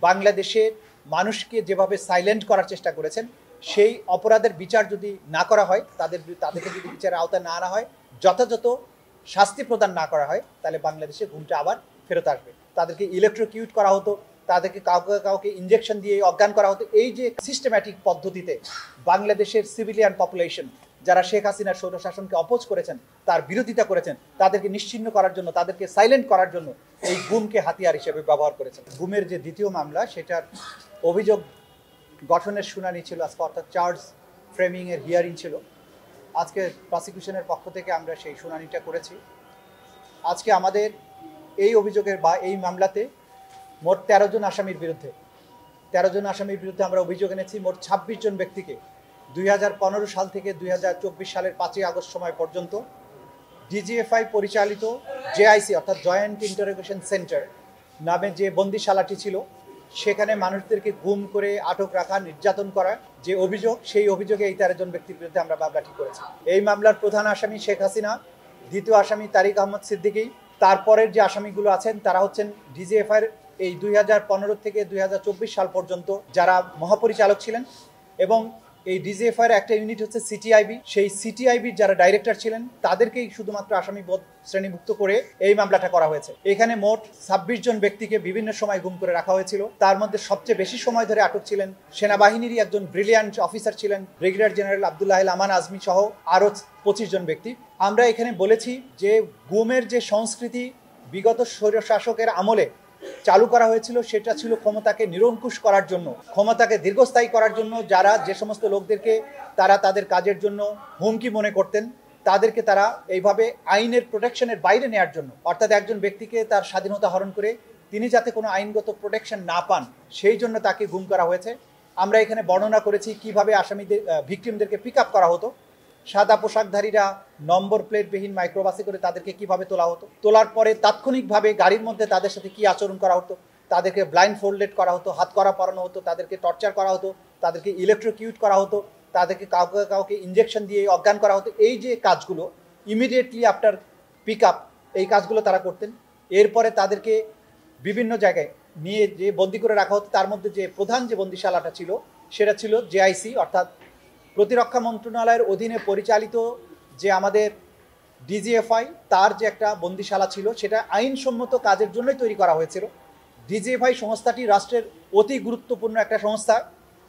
বাংলাদেশের মানুষকে যেভাবে সাইলেন্ট করার চেষ্টা করেছেন, সেই অপরাধের বিচার যদি না করা হয়, তাদেরকে যদি বিচারের আওতায় না আনা হয়, যথাযথ শাস্তি প্রদান না করা হয়, তাহলে বাংলাদেশে ঘুমটা আবার ফেরত আসবে। তাদেরকে ইলেকট্রোকিউট করা হতো, তাদেরকে কাউকে ইঞ্জেকশন দিয়ে অজ্ঞান করা হতো। এই যে সিস্টেম্যাটিক পদ্ধতিতে বাংলাদেশের সিভিলিয়ান পপুলেশন যারা শেখ হাসিনার স্বৈরশাসনকে অপোজ করেছেন, তার বিরোধিতা করেছেন, তাদেরকে নিশ্চিহ্ন করার জন্য, তাদেরকে সাইলেন্ট করার জন্য এই গুমকে হাতিয়ার হিসেবে ব্যবহার করেছেন। গুমের যে দ্বিতীয় মামলা, সেটার অভিযোগ গঠনের শুনানি ছিল আজকে, অর্থাৎ চার্জ ফ্রেমিংয়ের হিয়ারিং ছিল। আজকে প্রসিকিউশনের পক্ষ থেকে আমরা সেই শুনানিটা করেছি। আজকে আমাদের এই অভিযোগের বা এই মামলাতে মোট 13 জন আসামির বিরুদ্ধে আমরা অভিযোগ এনেছি। মোট 26 জন ব্যক্তিকে 2015 সাল থেকে 2024 সালের 5ই আগস্ট সময় পর্যন্ত ডিজিএফআই পরিচালিত জেআইসি অর্থাৎ জয়েন্ট ইন্টারোগেশন সেন্টার নামে যে বন্দিশালাটি ছিল, সেখানে মানুষদেরকে গুম করে আটক রাখা, নির্যাতন করা যে অভিযোগ, সেই অভিযোগে এই 13 জন ব্যক্তির বিরুদ্ধে আমরা মামলাটি করেছি। এই মামলার প্রধান আসামি শেখ হাসিনা, দ্বিতীয় আসামি তারিক আহমদ সিদ্দিকী, তারপরের যে আসামিগুলো আছেন তারা হচ্ছেন ডিজিএফআইয়ের এই 2015 থেকে 2024 সাল পর্যন্ত যারা মহাপরিচালক ছিলেন, এবং এই ডিজিএফআইয়ের একটা ইউনিট হচ্ছে সিটিআইবি, সেই সিটিআইবির যারা ডাইরেক্টর ছিলেন তাদেরকেই শুধুমাত্র আসামি শ্রেণীভুক্ত করে এই মামলাটা করা হয়েছে। এখানে মোট 26 জন ব্যক্তিকে বিভিন্ন সময় গুম করে রাখা হয়েছিল। তার মধ্যে সবচেয়ে বেশি সময় ধরে আটক ছিলেন সেনাবাহিনীরই একজন ব্রিলিয়ান্ট অফিসার ছিলেন ব্রিগেডিয়ার জেনারেল আব্দুল্লাহ আমান আজমি সহ আরও 25 জন ব্যক্তি। আমরা এখানে বলেছি যে গুমের যে সংস্কৃতি বিগত স্বৈরশাসকের আমলে চালু করা হয়েছিল, সেটা ছিল ক্ষমতাকে নিরঙ্কুশ করার জন্য, ক্ষমতাকে দীর্ঘস্থায়ী করার জন্য। যারা যে সমস্ত লোকদেরকে তারা তাদের কাজের জন্য হুমকি মনে করতেন, তাদেরকে তারা এইভাবে আইনের প্রোটেকশনের বাইরে নেওয়ার জন্য, অর্থাৎ একজন ব্যক্তিকে তার স্বাধীনতা হরণ করে তিনি যাতে কোনো আইনগত প্রোটেকশন না পান, সেই জন্য তাকে গুম করা হয়েছে। আমরা এখানে বর্ণনা করেছি কিভাবে ভিকটিমদেরকে পিক আপ করা হতো। সাদা পোশাকধারীরা নম্বর প্লেটবিহীন মাইক্রোবাসে করে তাদেরকে কিভাবে তোলা হতো, তোলার পরে তাৎক্ষণিকভাবে গাড়ির মধ্যে তাদের সাথে কি আচরণ করা হতো, তাদেরকে ব্লাইন্ড ফোল্ডেড করা হতো, হাত করা পরানো হতো, তাদেরকে টর্চার করা হতো, তাদেরকে ইলেকট্রোকিউট করা হতো, তাদেরকে কাউকে ইঞ্জেকশন দিয়ে অজ্ঞান করা হতো। এই যে কাজগুলো ইমিডিয়েটলি আফটার পিক আপ, এই কাজগুলো তারা করতেন। এরপরে তাদেরকে বিভিন্ন জায়গায় নিয়ে যে বন্দি করে রাখা হতো, তার মধ্যে যে প্রধান যে বন্দিশালাটা ছিল সেটা ছিল জেআইসি অর্থাৎ প্রতিরক্ষা মন্ত্রণালয়ের অধীনে পরিচালিত যে আমাদের ডিজিএফআই, তার যে একটা বন্দিশালা ছিল, সেটা আইনসম্মত কাজের জন্যই তৈরি করা হয়েছিল। ডিজিএফআই সংস্থাটি রাষ্ট্রের অতি গুরুত্বপূর্ণ একটা সংস্থা,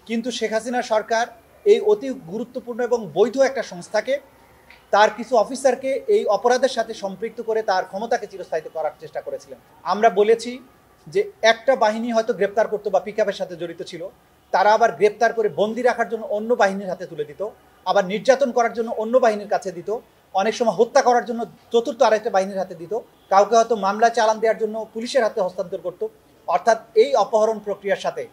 কিন্তু শেখ হাসিনা সরকার এই অতি গুরুত্বপূর্ণ এবং বৈধ একটা সংস্থাকে, তার কিছু অফিসারকে এই অপরাধের সাথে সম্পৃক্ত করে তার ক্ষমতাকে চিরস্থায়িত করার চেষ্টা করেছিলেন। আমরা বলেছি যে একটা বাহিনী হয়তো গ্রেপ্তার করতো বা পিক আপের সাথে জড়িত ছিল, তারা আবার গ্রেপ্তার করে বন্দি রাখার জন্য অন্য বাহিনীর হাতে তুলে দিত, আবার নির্যাতন করার জন্য অন্য বাহিনীর কাছে দিত, অনেক সময় হত্যা করার জন্য চতুর্থ আরেকটা বাহিনীর হাতে দিত, কাউকে হয়তো মামলা চালান দেওয়ার জন্য পুলিশের হাতে হস্তান্তর করত। অর্থাৎ এই অপহরণ প্রক্রিয়ার সাথে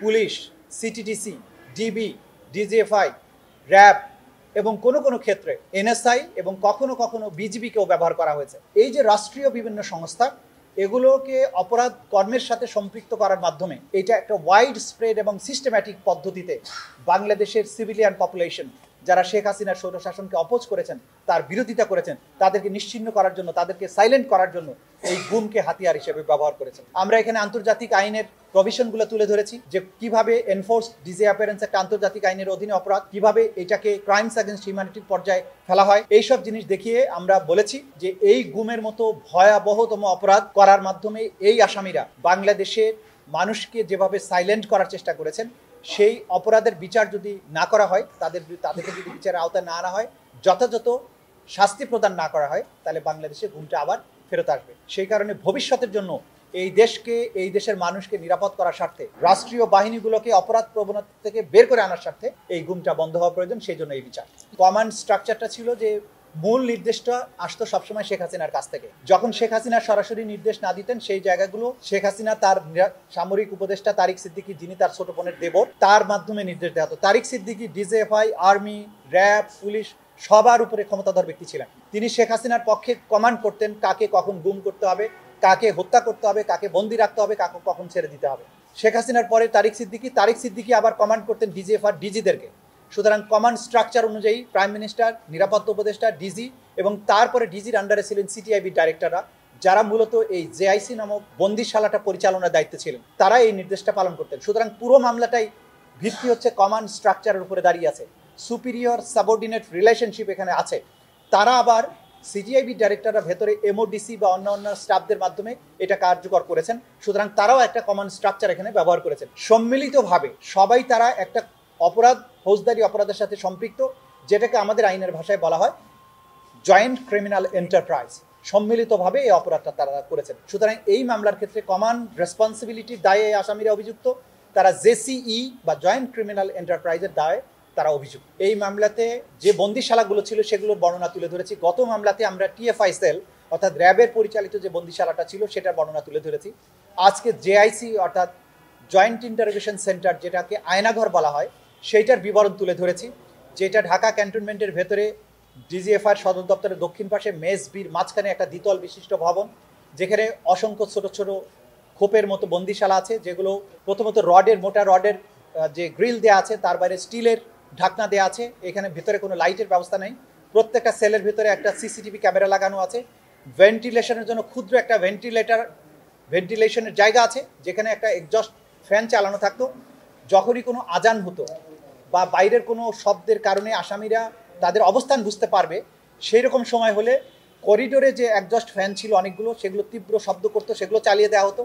police, CTTC, DB, DGFI, RAB এবং কোনো কোনো ক্ষেত্রে এনএসআই এবং কখনো কখনো বিজিবিকেও ব্যবহার করা হয়েছে। এই যে রাষ্ট্রীয় বিভিন্ন সংস্থা, এগুলোকে অপরাধ কর্মের সাথে সম্পৃক্ত করার মাধ্যমে এটা একটা ওয়াইড স্প্রেড এবং সিস্টেম্যাটিক পদ্ধতিতে বাংলাদেশের সিভিলিয়ান পপুলেশন যারা শেখ হাসিনার স্বৈরশাসনকে অপোজ করেছেন, তার বিরোধিতা করেছেন, তাদেরকে নিশ্চিহ্ন করার জন্য, তাদেরকে সাইলেন্ট করার জন্য এই গুমকে হাতিয়ার হিসেবে ব্যবহার করেছেন। আমরা এখানে আন্তর্জাতিক আইনের প্রভিশনগুলো তুলে ধরেছি যে কিভাবে এনফোর্স ডিসঅ্যাপিয়ারেন্স একটা আন্তর্জাতিক আইনের অধীনে অপরাধ, কিভাবে এটাকে ক্রাইমস এগেইনস্ট হিউম্যানিটির পর্যায়ে ফেলা হয়। এইসব জিনিস দেখিয়ে আমরা বলেছি যে এই গুমের মতো ভয়াবহতম অপরাধ করার মাধ্যমে এই আসামিরা বাংলাদেশের মানুষকে যেভাবে সাইলেন্ট করার চেষ্টা করেছেন, সেই অপরাধের বিচার যদি না করা হয়, তাদেরকে যদি বিচারের আওতায় না আনা হয়, যথাযথ শাস্তি প্রদান না করা হয়, তাহলে বাংলাদেশে ঘুমটা আবার ফেরত আসবে। সেই কারণে ভবিষ্যতের জন্য এই দেশকে, এই দেশের মানুষকে নিরাপদ করার স্বার্থে, রাষ্ট্রীয় বাহিনীগুলোকে অপরাধ প্রবণতা থেকে বের করে আনার স্বার্থে এই গুমটা বন্ধ হওয়া প্রয়োজন। সেই জন্য এই বিচার। কমান্ড স্ট্রাকচারটা ছিল যে মূল নির্দেশটা আসতো সবসময় শেখ হাসিনার কাছ থেকে। যখন শেখ হাসিনা সরাসরি নির্দেশ না দিতেন, সেই জায়গাগুলো শেখ হাসিনা তার সামরিক উপদেষ্টা তারিক সিদ্দিকী, যিনি তার ছোট বোনের দেবর, তার মাধ্যমে নির্দেশ দেওয়া হতো। Tariq Siddiqui DGFI, army, RAB, police সবার উপরে ক্ষমতাধর ব্যক্তি ছিলেন। তিনি শেখ হাসিনার পক্ষে কমান্ড করতেন কাকে কখন গুম করতে হবে, কাকে হত্যা করতে হবে, কাকে বন্দি রাখতে হবে, কাকে কখন ছেড়ে দিতে হবে। শেখ হাসিনার পরে তারিক সিদ্দিকী আবার কমান্ড করতেন ডিজিএফআর ডিজিদেরকে। সুতরাং কমান্ড স্ট্রাকচার অনুযায়ী প্রাইম মিনিস্টার, নিরাপত্তা উপদেষ্টা, ডিজি এবং তারপরে ডিজির আন্ডারে ছিলেন সিটিআইবি ডাইরেক্টররা, যারা মূলত এই জেআইসি নামক বন্দিশালাটা পরিচালনার দায়িত্বে ছিলেন, তারা এই নির্দেশটা পালন করতেন। সুতরাং পুরো মামলাটাই ভিত্তি হচ্ছে কমান্ড স্ট্রাকচারের উপরে দাঁড়িয়ে আছে, সুপিরিয়র সাবঅর্ডিনেট রিলেশনশিপ এখানে আছে। তারা আবার সিজিআইবি ডাইরেক্টররা ভেতরে এমওডিসি বা অন্য স্টাফদের মাধ্যমে এটা কার্যকর করেছেন। সুতরাং তারাও একটা কমান্ড স্ট্রাকচার এখানে ব্যবহার করেছেন। সম্মিলিতভাবে সবাই তারা একটা অপরাধ, ফৌজদারি অপরাধের সাথে সম্পৃক্ত, যেটাকে আমাদের আইনের ভাষায় বলা হয় জয়েন্ট ক্রিমিনাল এন্টারপ্রাইজ। সম্মিলিতভাবে এই অপরাধটা তারা করেছেন। সুতরাং এই মামলার ক্ষেত্রে কমান্ড রেসপন্সিবিলিটির দায়ে আসামিরা অভিযুক্ত, তারা জেসিই বা জয়েন্ট ক্রিমিনাল এন্টারপ্রাইজের দায়ে তারা অভিযুক্ত। এই মামলাতে যে বন্দিশালাগুলো ছিল সেগুলোর বর্ণনা তুলে ধরেছি। গত মামলাতে আমরা টিএফআই সেল অর্থাৎ র্যাবের পরিচালিত যে বন্দিশালাটা ছিল সেটার বর্ণনা তুলে ধরেছি। আজকে জেআইসি অর্থাৎ জয়েন্ট ইন্টারোগেশন সেন্টার, যেটাকে আয়নাঘর বলা হয়, সেইটার বিবরণ তুলে ধরেছি, যেটা ঢাকা ক্যান্টনমেন্টের ভেতরে ডিজিএফআইয়ের সদর দপ্তরের দক্ষিণ পাশে মেস বির মাঝখানে একটা দ্বিতল বিশিষ্ট ভবন, যেখানে অসংখ্য ছোট ছোট খোপের মতো বন্দিশালা আছে, যেগুলো প্রথমত মোটা রডের যে গ্রিল দেওয়া আছে, তার বাইরে স্টিলের ঢাকনা দেওয়া আছে। এখানে ভেতরে কোনো লাইটের ব্যবস্থা নেই। প্রত্যেকটা সেলের ভেতরে একটা সিসিটিভি ক্যামেরা লাগানো আছে। ভেন্টিলেশনের জন্য ক্ষুদ্র একটা ভেন্টিলেশনের জায়গা আছে, যেখানে একটা এক্সজস্ট ফ্যান চালানো থাকতো। যখনই কোনো আজান হতো বা বাইরের কোনো শব্দের কারণে আসামিরা তাদের অবস্থান বুঝতে পারবে, সেই রকম সময় হলে করিডোরে যে এক্সজস্ট ফ্যান ছিল অনেকগুলো, সেগুলো তীব্র শব্দ করতো, সেগুলো চালিয়ে দেওয়া হতো।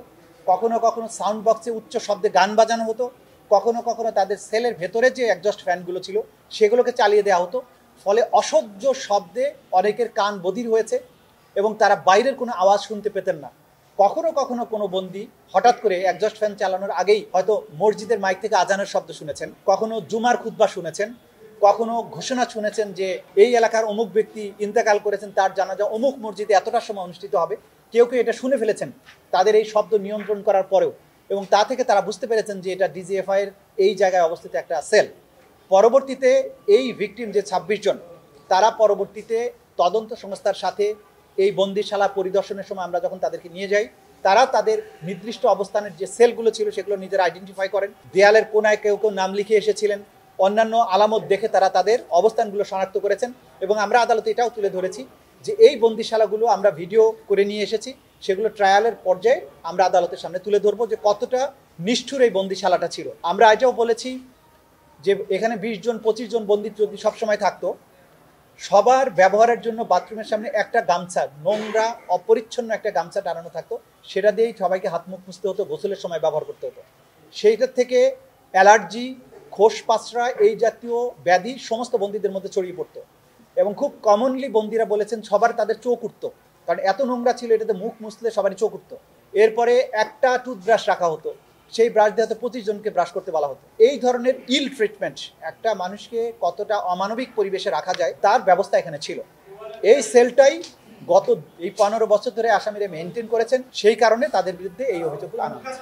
কখনো কখনো সাউন্ড বক্সে উচ্চ শব্দে গান বাজানো হতো। কখনো কখনো তাদের সেলের ভেতরে যে এক্সজস্ট ফ্যানগুলো ছিল সেগুলোকে চালিয়ে দেওয়া হতো। ফলে অসহ্য শব্দে অনেকের কান বধির হয়েছে এবং তারা বাইরের কোনো আওয়াজ শুনতে পেতেন না। কখনো কখনো কোনো বন্দী হঠাৎ করে এক্সজস্ট ফ্যান চালানোর আগেই হয়তো মসজিদের মাইক থেকে আজানের শব্দ শুনেছেন, কখনো জুমার খুতবা শুনেছেন, কখনো ঘোষণা শুনেছেন যে এই এলাকার অমুক ব্যক্তি ইন্তেকাল করেছেন, তার জানাজা অমুক মসজিদে এতটার সময় অনুষ্ঠিত হবে। কেউ কেউ এটা শুনে ফেলেছেন তাদের এই শব্দ নিয়ন্ত্রণ করার পরেও, এবং তা থেকে তারা বুঝতে পেরেছেন যে এটা ডিজিএফআই এর এই জায়গায় অবস্থিত একটা সেল। পরবর্তীতে এই ভিকটিম যে 26 জন, তারা পরবর্তীতে তদন্ত সংস্থার সাথে এই বন্দিশালা পরিদর্শনের সময় আমরা যখন তাদেরকে নিয়ে যাই, তারা তাদের নির্দিষ্ট অবস্থানের যে সেলগুলো ছিল সেগুলো নিজেরা আইডেন্টিফাই করেন। দেয়ালের কোনায় কেউ কেউ নাম লিখে এসেছিলেন, অন্যান্য আলামত দেখে তারা তাদের অবস্থানগুলো শনাক্ত করেছেন। এবং আমরা আদালতে এটাও তুলে ধরেছি যে এই বন্দিশালাগুলো আমরা ভিডিও করে নিয়ে এসেছি, সেগুলো ট্রায়ালের পর্যায়ে আমরা আদালতের সামনে তুলে ধরবো যে কতটা নিষ্ঠুর এই বন্দিশালাটা ছিল। আমরা এটাও বলেছি যে এখানে 20 জন 25 জন বন্দী যদি সবসময় থাকতো, সবার ব্যবহারের জন্য বাথরুমের সামনে একটা গামছা, নোংরা অপরিচ্ছন্ন একটা গামছা টানানো থাকতো, সেটা দিয়েই সবাইকে হাত মুখ মুছতে হতো, গোসলের সময় ব্যবহার করতে হতো। সেইটার থেকে অ্যালার্জি, খোস পাঁচড়া এই জাতীয় ব্যাধি সমস্ত বন্দীদের মধ্যে ছড়িয়ে পড়তো। এবং খুব কমনলি বন্দীরা বলেছেন সবার তাদের চোখ উঠতো, কারণ এত নোংরা ছিল, এটাতে মুখ মুছলে সবারই চোখ উঠতো। এরপরে একটা টুথব্রাশ রাখা হতো, সেই ব্রাশ দিয়ে হয়তো 25 জনকে ব্রাশ করতে বলা হতো। এই ধরনের ইল ট্রিটমেন্ট, একটা মানুষকে কতটা অমানবিক পরিবেশে রাখা যায় তার ব্যবস্থা এখানে ছিল। এই সেলটাই গত এই 15 বছর ধরে আসামিরা মেনটেন করেছেন, সেই কারণে তাদের বিরুদ্ধে এই অভিযোগগুলো আনা হয়েছে।